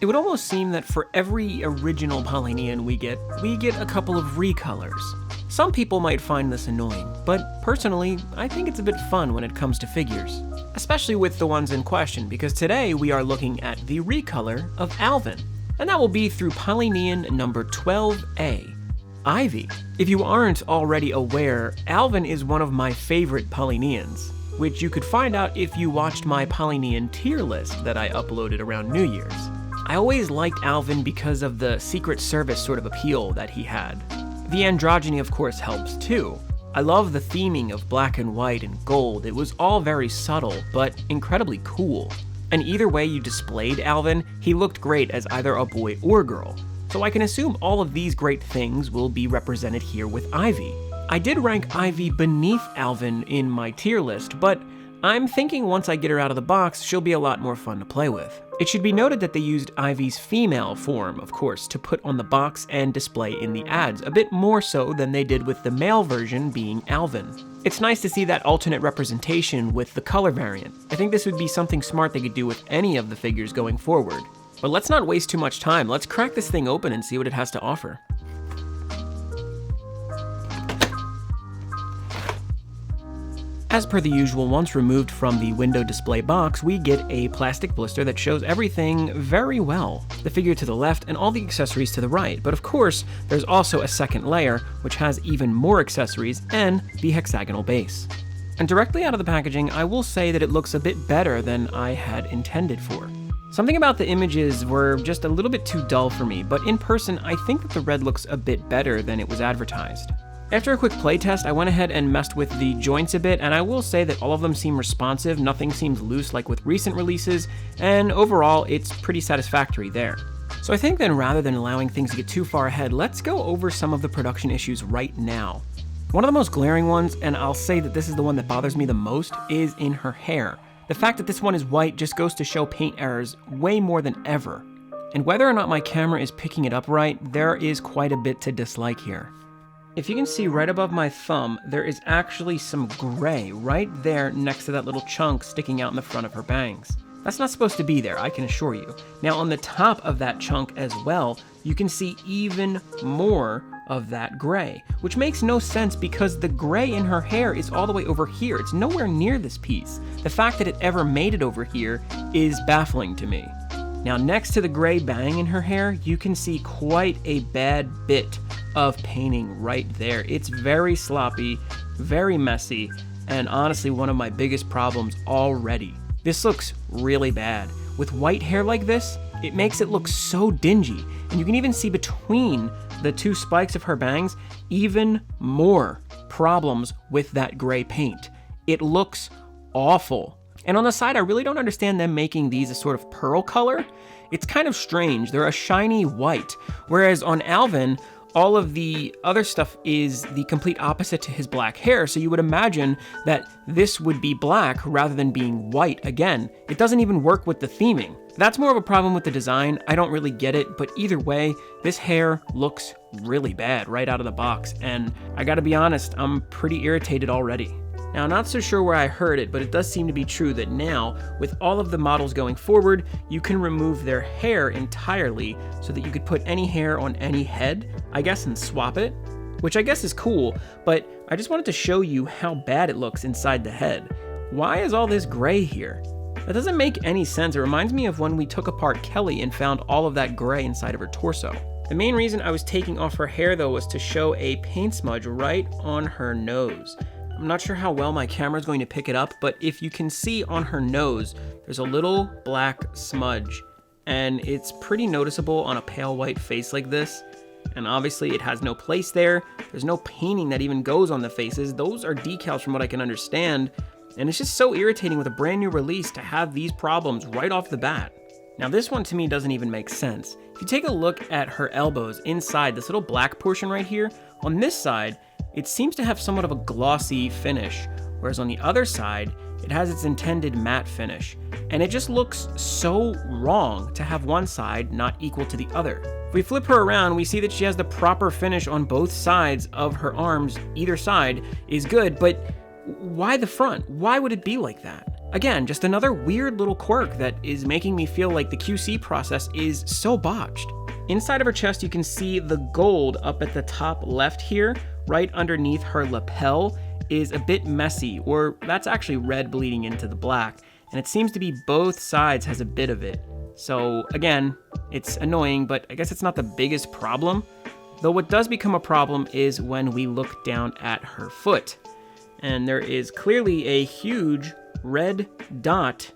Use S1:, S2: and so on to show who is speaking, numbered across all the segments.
S1: It would almost seem that for every original Polynian we get a couple of recolors. Some people might find this annoying, but personally, I think it's a bit fun when it comes to figures. Especially with the ones in question, because today we are looking at the recolor of Alvin. And that will be through Polynian number 12A, Ivy. If you aren't already aware, Alvin is one of my favorite Polynians, which you could find out if you watched my Polynian tier list that I uploaded around New Year's. I always liked Alvin because of the Secret Service sort of appeal that he had. The androgyny of course helps too. I love the theming of black and white and gold. It was all very subtle, but incredibly cool. And either way you displayed Alvin, he looked great as either a boy or girl. So I can assume all of these great things will be represented here with Ivy. I did rank Ivy beneath Alvin in my tier list, but I'm thinking once I get her out of the box, she'll be a lot more fun to play with. It should be noted that they used Ivy's female form, of course, to put on the box and display in the ads, a bit more so than they did with the male version being Alvin. It's nice to see that alternate representation with the color variant. I think this would be something smart they could do with any of the figures going forward. But let's not waste too much time, let's crack this thing open and see what it has to offer. As per the usual, once removed from the window display box, we get a plastic blister that shows everything very well. The figure to the left and all the accessories to the right, but of course, there's also a second layer, which has even more accessories and the hexagonal base. And directly out of the packaging, I will say that it looks a bit better than I had intended for. Something about the images were just a little bit too dull for me, but in person, I think that the red looks a bit better than it was advertised. After a quick playtest, I went ahead and messed with the joints a bit, and I will say that all of them seem responsive, nothing seems loose like with recent releases, and overall, it's pretty satisfactory there. So I think then rather than allowing things to get too far ahead, let's go over some of the production issues right now. One of the most glaring ones, and I'll say that this is the one that bothers me the most, is in her hair. The fact that this one is white just goes to show paint errors way more than ever. And whether or not my camera is picking it up right, there is quite a bit to dislike here. If you can see right above my thumb, there is actually some gray right there next to that little chunk sticking out in the front of her bangs. That's not supposed to be there, I can assure you. Now on the top of that chunk as well, you can see even more of that gray, which makes no sense because the gray in her hair is all the way over here. It's nowhere near this piece. The fact that it ever made it over here is baffling to me. Now next to the gray bang in her hair, you can see quite a bad bit of painting right there. It's very sloppy, very messy, and honestly one of my biggest problems already. This looks really bad. With white hair like this, it makes it look so dingy, and you can even see between the two spikes of her bangs even more problems with that gray paint. It looks awful. And on the side, I really don't understand them making these a sort of pearl color. It's kind of strange. They're a shiny white, whereas on Alvin, all of the other stuff is the complete opposite to his black hair, so you would imagine that this would be black rather than being white again. It doesn't even work with the theming. That's more of a problem with the design. I don't really get it, but either way, this hair looks really bad right out of the box, and I gotta be honest, I'm pretty irritated already. Now, not so sure where I heard it, but it does seem to be true that now, with all of the models going forward, you can remove their hair entirely so that you could put any hair on any head, I guess, and swap it, which I guess is cool, but I just wanted to show you how bad it looks inside the head. Why is all this gray here? That doesn't make any sense. It reminds me of when we took apart Kelly and found all of that gray inside of her torso. The main reason I was taking off her hair though was to show a paint smudge right on her nose. I'm not sure how well my camera's going to pick it up, but if you can see on her nose, there's a little black smudge, and it's pretty noticeable on a pale white face like this. And obviously it has no place there. There's no painting that even goes on the faces. Those are decals from what I can understand. And it's just so irritating with a brand new release to have these problems right off the bat. Now this one to me doesn't even make sense. If you take a look at her elbows inside this little black portion right here, on this side, it seems to have somewhat of a glossy finish, whereas on the other side, it has its intended matte finish. And it just looks so wrong to have one side not equal to the other. If we flip her around, we see that she has the proper finish on both sides of her arms. Either side is good, but why the front? Why would it be like that? Again, just another weird little quirk that is making me feel like the QC process is so botched. Inside of her chest, you can see the gold up at the top left here, right underneath her lapel, is a bit messy, or that's actually red bleeding into the black, and it seems to be both sides has a bit of it. So again, it's annoying, but I guess it's not the biggest problem. Though what does become a problem is when we look down at her foot. And there is clearly a huge red dot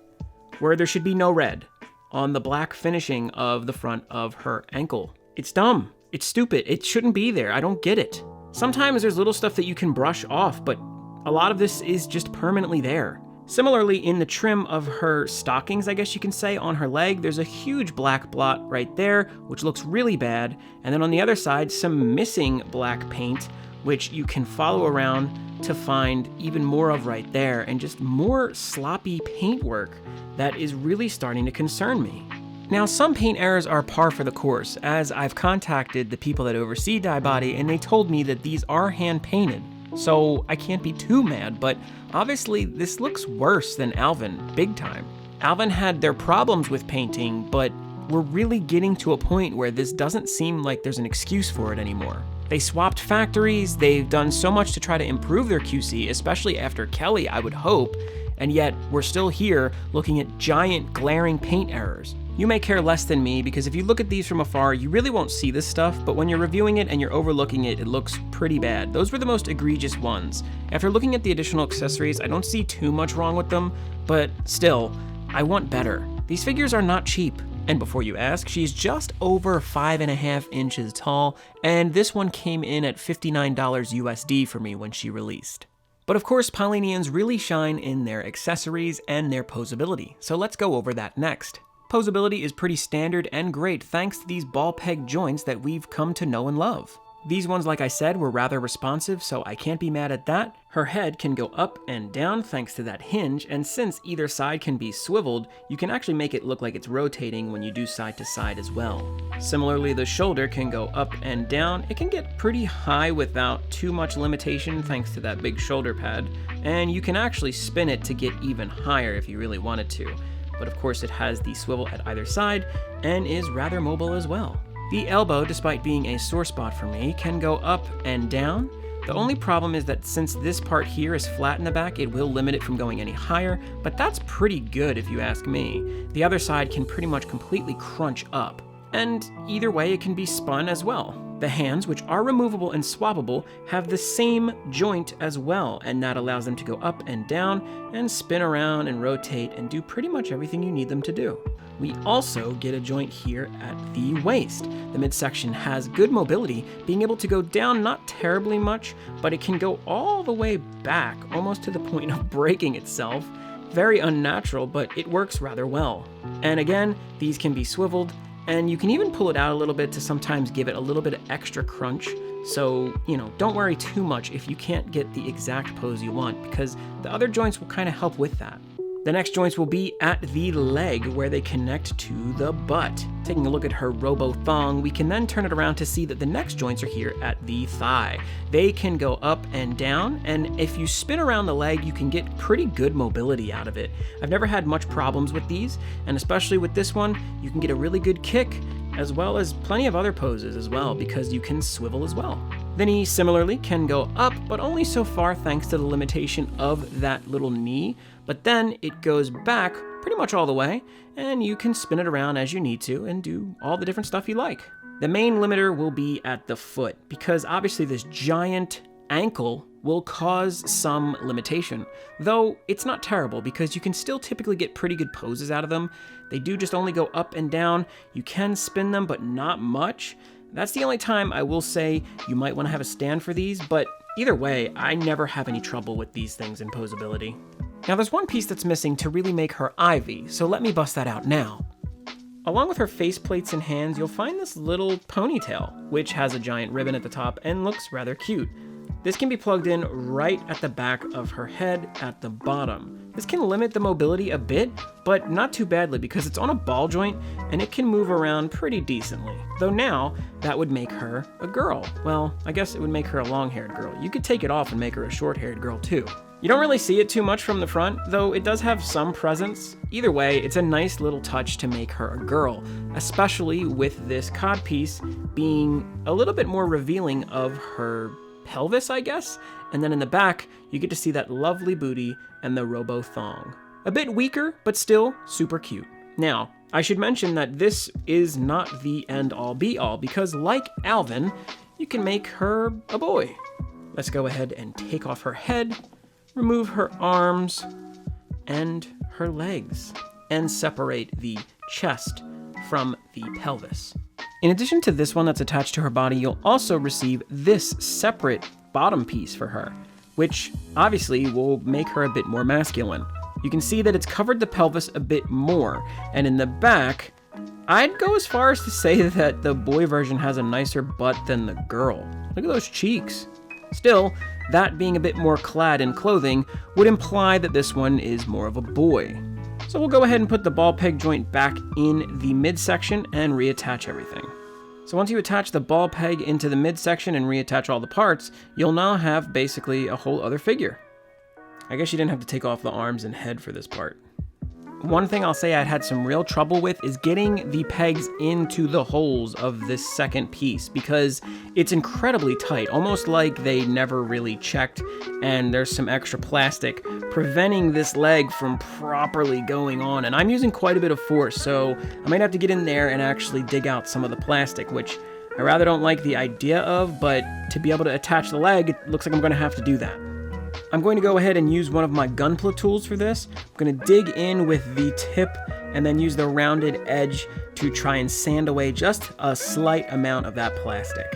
S1: where there should be no red on the black finishing of the front of her ankle. It's dumb. It's stupid. It shouldn't be there. I don't get it. Sometimes there's little stuff that you can brush off, but a lot of this is just permanently there. Similarly, in the trim of her stockings, I guess you can say, on her leg, there's a huge black blot right there, which looks really bad. And then on the other side, some missing black paint, which you can follow around to find even more of right there, and just more sloppy paintwork that is really starting to concern me. Now, some paint errors are par for the course, as I've contacted the people that oversee Daibadi, and they told me that these are hand-painted. So I can't be too mad, but obviously this looks worse than Alvin, big time. Alvin had their problems with painting, but we're really getting to a point where this doesn't seem like there's an excuse for it anymore. They swapped factories, they've done so much to try to improve their QC, especially after Kelly, I would hope, and yet we're still here looking at giant glaring paint errors. You may care less than me, because if you look at these from afar, you really won't see this stuff, but when you're reviewing it and you're overlooking it, it looks pretty bad. Those were the most egregious ones. After looking at the additional accessories, I don't see too much wrong with them, but still, I want better. These figures are not cheap. And before you ask, she's just over 5.5 inches tall, and this one came in at $59 USD for me when she released. But of course, Polynians really shine in their accessories and their posability, so let's go over that next. Posability is pretty standard and great thanks to these ball peg joints that we've come to know and love. These ones, like I said, were rather responsive, so I can't be mad at that. Her head can go up and down thanks to that hinge, and since either side can be swiveled, you can actually make it look like it's rotating when you do side to side as well. Similarly, the shoulder can go up and down. It can get pretty high without too much limitation thanks to that big shoulder pad, and you can actually spin it to get even higher if you really wanted to. But of course it has the swivel at either side and is rather mobile as well. The elbow, despite being a sore spot for me, can go up and down. The only problem is that since this part here is flat in the back, it will limit it from going any higher, but that's pretty good if you ask me. The other side can pretty much completely crunch up. And either way, it can be spun as well. The hands, which are removable and swappable, have the same joint as well, and that allows them to go up and down, and spin around and rotate, and do pretty much everything you need them to do. We also get a joint here at the waist. The midsection has good mobility, being able to go down not terribly much, but it can go all the way back, almost to the point of breaking itself. Very unnatural, but it works rather well. And again, these can be swiveled, and you can even pull it out a little bit to sometimes give it a little bit of extra crunch. So, don't worry too much if you can't get the exact pose you want, because the other joints will kind of help with that. The next joints will be at the leg, where they connect to the butt. Taking a look at her robo-thong, we can then turn it around to see that the next joints are here at the thigh. They can go up and down, and if you spin around the leg, you can get pretty good mobility out of it. I've never had much problems with these, and especially with this one, you can get a really good kick, as well as plenty of other poses as well, because you can swivel as well. The knee similarly can go up, but only so far thanks to the limitation of that little knee, but then it goes back pretty much all the way, and you can spin it around as you need to and do all the different stuff you like. The main limiter will be at the foot, because obviously this giant ankle will cause some limitation, though it's not terrible because you can still typically get pretty good poses out of them. They do just only go up and down. You can spin them, but not much. That's the only time I will say you might want to have a stand for these, but either way, I never have any trouble with these things in posability. Now there's one piece that's missing to really make her Ivy, so let me bust that out now. Along with her faceplates and hands, you'll find this little ponytail, which has a giant ribbon at the top and looks rather cute. This can be plugged in right at the back of her head at the bottom. This can limit the mobility a bit, but not too badly because it's on a ball joint and it can move around pretty decently. Though now, that would make her a girl. Well, I guess it would make her a long-haired girl. You could take it off and make her a short-haired girl too. You don't really see it too much from the front, though it does have some presence. Either way, it's a nice little touch to make her a girl, especially with this codpiece being a little bit more revealing of her pelvis, I guess. And then in the back, you get to see that lovely booty and the robo thong. A bit weaker, but still super cute. Now, I should mention that this is not the end-all be-all, because like Alvin, you can make her a boy. Let's go ahead and take off her head, remove her arms and her legs, and separate the chest from the pelvis. In addition to this one that's attached to her body, you'll also receive this separate bottom piece for her, which obviously will make her a bit more masculine. You can see that it's covered the pelvis a bit more, and in the back, I'd go as far as to say that the boy version has a nicer butt than the girl. Look at those cheeks. Still, that being a bit more clad in clothing would imply that this one is more of a boy. So we'll go ahead and put the ball peg joint back in the midsection and reattach everything. So once you attach the ball peg into the midsection and reattach all the parts, you'll now have basically a whole other figure. I guess you didn't have to take off the arms and head for this part. One thing I'll say I'd had some real trouble with is getting the pegs into the holes of this second piece, because it's incredibly tight, almost like they never really checked, and there's some extra plastic preventing this leg from properly going on, and I'm using quite a bit of force, so I might have to get in there and actually dig out some of the plastic, which I rather don't like the idea of, but to be able to attach the leg, it looks like I'm going to have to do that. I'm going to go ahead and use one of my gunpla tools for this. I'm going to dig in with the tip and then use the rounded edge to try and sand away just a slight amount of that plastic.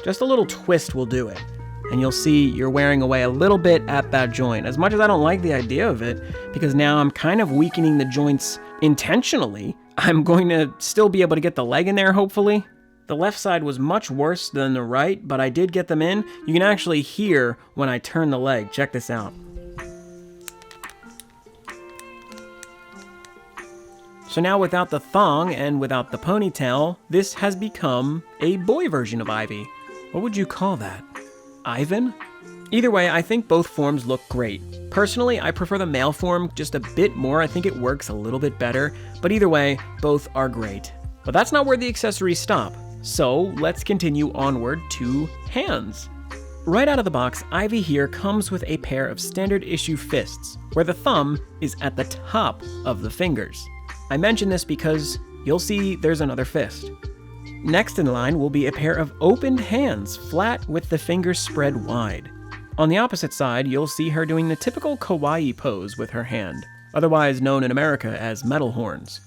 S1: Just a little twist will do it. And you'll see you're wearing away a little bit at that joint. As much as I don't like the idea of it, because now I'm kind of weakening the joints intentionally, I'm going to still be able to get the leg in there, hopefully. The left side was much worse than the right, but I did get them in. You can actually hear when I turn the leg. Check this out. So now without the thong and without the ponytail, this has become a boy version of Ivy. What would you call that? Ivan? Either way, I think both forms look great. Personally, I prefer the male form just a bit more. I think it works a little bit better, but either way, both are great. But that's not where the accessories stop. So let's continue onward to hands. Right out of the box, Ivy here comes with a pair of standard issue fists, where the thumb is at the top of the fingers. I mention this because you'll see there's another fist. Next in line will be a pair of opened hands, flat with the fingers spread wide. On the opposite side, you'll see her doing the typical kawaii pose with her hand, otherwise known in America as metal horns.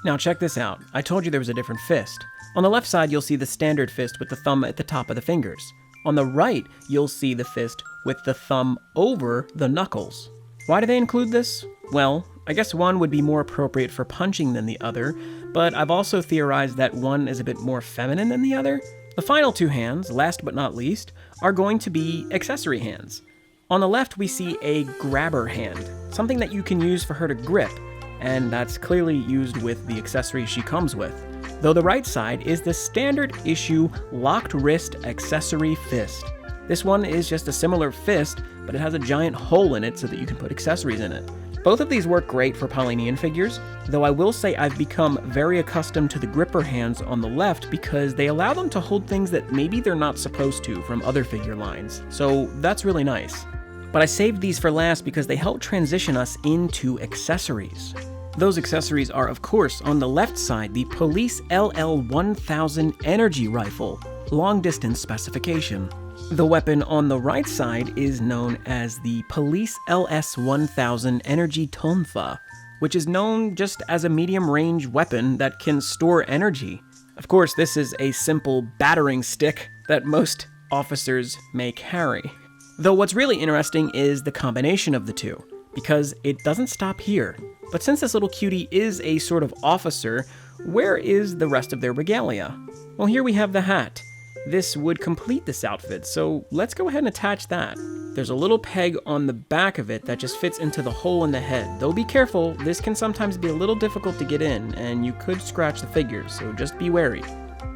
S1: Now check this out. I told you there was a different fist. On the left side, you'll see the standard fist with the thumb at the top of the fingers. On the right, you'll see the fist with the thumb over the knuckles. Why do they include this? Well, I guess one would be more appropriate for punching than the other, but I've also theorized that one is a bit more feminine than the other. The final two hands, last but not least, are going to be accessory hands. On the left, we see a grabber hand, something that you can use for her to grip, and that's clearly used with the accessories she comes with. Though the right side is the standard issue locked wrist accessory fist. This one is just a similar fist, but it has a giant hole in it so that you can put accessories in it. Both of these work great for Polynian figures, though I will say I've become very accustomed to the gripper hands on the left because they allow them to hold things that maybe they're not supposed to from other figure lines, so that's really nice. But I saved these for last because they help transition us into accessories. Those accessories are, of course, on the left side, the Police LL-1000 energy rifle, long distance specification. The weapon on the right side is known as the Police LS-1000 energy tonfa, which is known just as a medium-range weapon that can store energy. Of course, this is a simple battering stick that most officers may carry. Though what's really interesting is the combination of the two, because it doesn't stop here. But since this little cutie is a sort of officer, where is the rest of their regalia? Well, here we have the hat. This would complete this outfit, so let's go ahead and attach that. There's a little peg on the back of it that just fits into the hole in the head. Though be careful, this can sometimes be a little difficult to get in, and you could scratch the figures, so just be wary.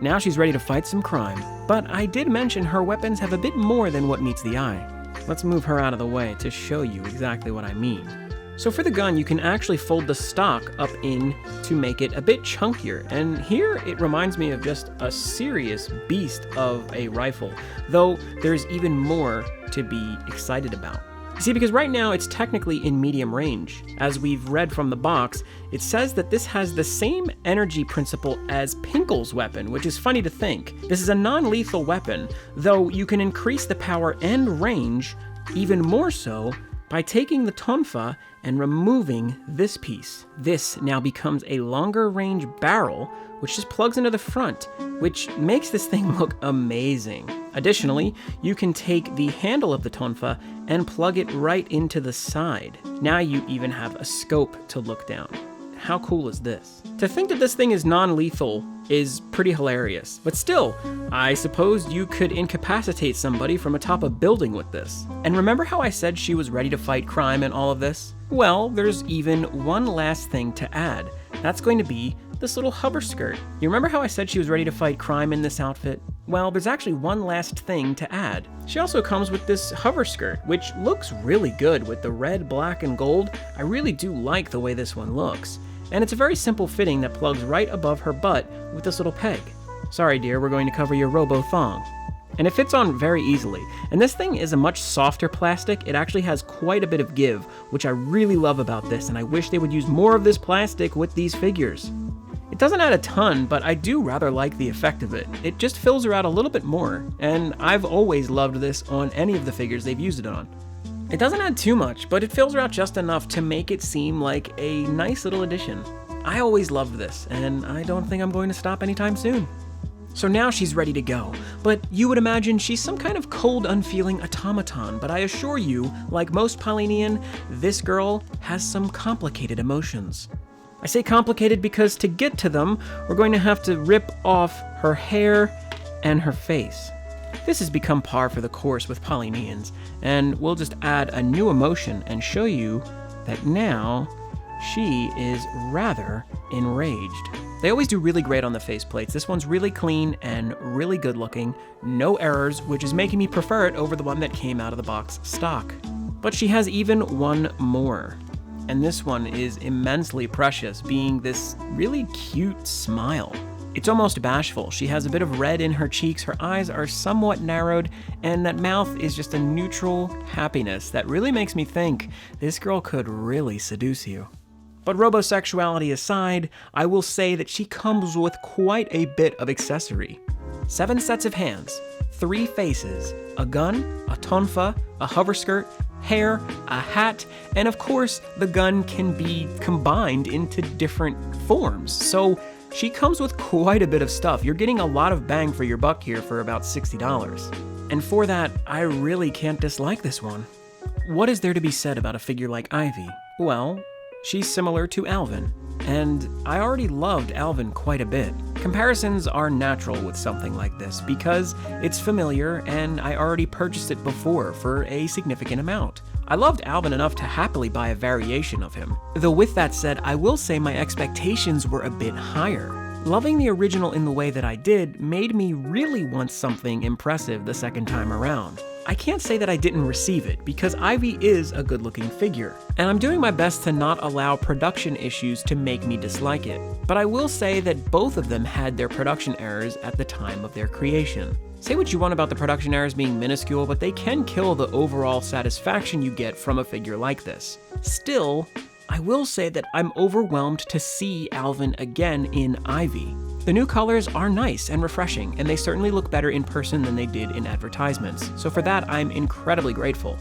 S1: Now she's ready to fight some crime, but I did mention her weapons have a bit more than what meets the eye. Let's move her out of the way to show you exactly what I mean. So for the gun, you can actually fold the stock up in to make it a bit chunkier, and here it reminds me of just a serious beast of a rifle, though there's even more to be excited about. You see, because right now it's technically in medium range. As we've read from the box, it says that this has the same energy principle as Pinkel's weapon, which is funny to think. This is a non-lethal weapon, though you can increase the power and range even more so by taking the tonfa and removing this piece. This now becomes a longer range barrel, which just plugs into the front, which makes this thing look amazing. Additionally, you can take the handle of the tonfa and plug it right into the side. Now you even have a scope to look down. How cool is this? To think that this thing is non-lethal is pretty hilarious, but still, I suppose you could incapacitate somebody from atop a building with this. And remember how I said she was ready to fight crime and all of this? Well, there's even one last thing to add. That's going to be this little hover skirt. You remember how I said she was ready to fight crime in this outfit? Well, there's actually one last thing to add. She also comes with this hover skirt, which looks really good with the red, black, and gold. I really do like the way this one looks. And it's a very simple fitting that plugs right above her butt with this little peg. Sorry dear, we're going to cover your robo-thong. And it fits on very easily. And this thing is a much softer plastic. It actually has quite a bit of give, which I really love about this, and I wish they would use more of this plastic with these figures. It doesn't add a ton, but I do rather like the effect of it. It just fills her out a little bit more, and I've always loved this on any of the figures they've used it on. It doesn't add too much, but it fills her out just enough to make it seem like a nice little addition. I always loved this, and I don't think I'm going to stop anytime soon. So now she's ready to go, but you would imagine she's some kind of cold, unfeeling automaton, but I assure you, like most Polynian, this girl has some complicated emotions. I say complicated because to get to them, we're going to have to rip off her hair and her face. This has become par for the course with Polynians, and we'll just add a new emotion and show you that now she is rather enraged. They always do really great on the faceplates. This one's really clean and really good looking, no errors, which is making me prefer it over the one that came out of the box stock. But she has even one more, and this one is immensely precious, being this really cute smile. It's almost bashful. She has a bit of red in her cheeks, her eyes are somewhat narrowed, and that mouth is just a neutral happiness that really makes me think this girl could really seduce you. But robosexuality aside, I will say that she comes with quite a bit of accessory. 7 sets of hands, 3 faces, a gun, a tonfa, a hover skirt, hair, a hat, and of course, the gun can be combined into different forms. So she comes with quite a bit of stuff. You're getting a lot of bang for your buck here for about $60. And for that, I really can't dislike this one. What is there to be said about a figure like Ivy? Well, she's similar to Alvin, and I already loved Alvin quite a bit. Comparisons are natural with something like this because it's familiar and I already purchased it before for a significant amount. I loved Alvin enough to happily buy a variation of him. Though with that said, I will say my expectations were a bit higher. Loving the original in the way that I did made me really want something impressive the second time around. I can't say that I didn't receive it, because Ivy is a good-looking figure, and I'm doing my best to not allow production issues to make me dislike it. But I will say that both of them had their production errors at the time of their creation. Say what you want about the production errors being minuscule, but they can kill the overall satisfaction you get from a figure like this. Still, I will say that I'm overwhelmed to see Alvin again in Ivy. The new colors are nice and refreshing, and they certainly look better in person than they did in advertisements, so for that I'm incredibly grateful.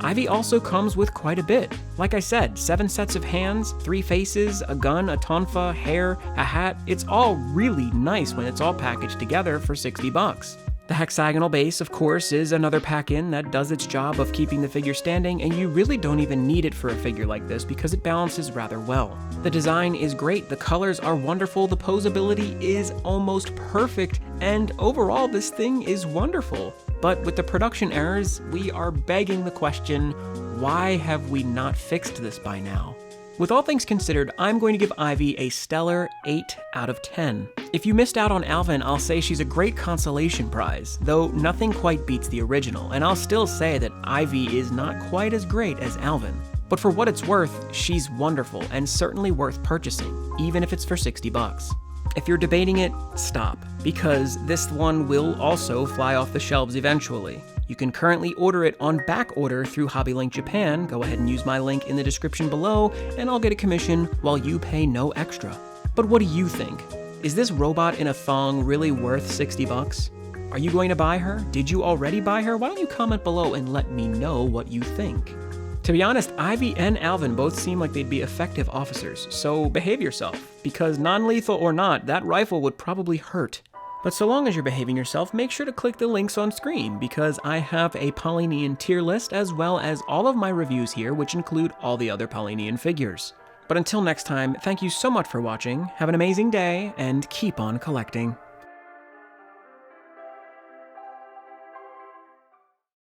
S1: Ivy also comes with quite a bit. Like I said, 7 sets of hands, 3 faces, a gun, a tonfa, hair, a hat. It's all really nice when it's all packaged together for $60. The hexagonal base, of course, is another pack-in that does its job of keeping the figure standing, and you really don't even need it for a figure like this because it balances rather well. The design is great, the colors are wonderful, the posability is almost perfect, and overall this thing is wonderful. But with the production errors, we are begging the question, why have we not fixed this by now? With all things considered, I'm going to give Ivy a stellar 8 out of 10. If you missed out on Alvin, I'll say she's a great consolation prize, though nothing quite beats the original, and I'll still say that Ivy is not quite as great as Alvin. But for what it's worth, she's wonderful and certainly worth purchasing, even if it's for 60 bucks. If you're debating it, stop, because this one will also fly off the shelves eventually. You can currently order it on back order through HobbyLink Japan. Go ahead and use my link in the description below, and I'll get a commission while you pay no extra. But what do you think? Is this robot in a thong really worth 60 bucks? Are you going to buy her? Did you already buy her? Why don't you comment below and let me know what you think? To be honest, Ivy and Alvin both seem like they'd be effective officers, so behave yourself, because non-lethal or not, that rifle would probably hurt. But so long as you're behaving yourself, make sure to click the links on screen, because I have a Polynian tier list as well as all of my reviews here, which include all the other Polynian figures. But until next time, thank you so much for watching, have an amazing day, and keep on collecting.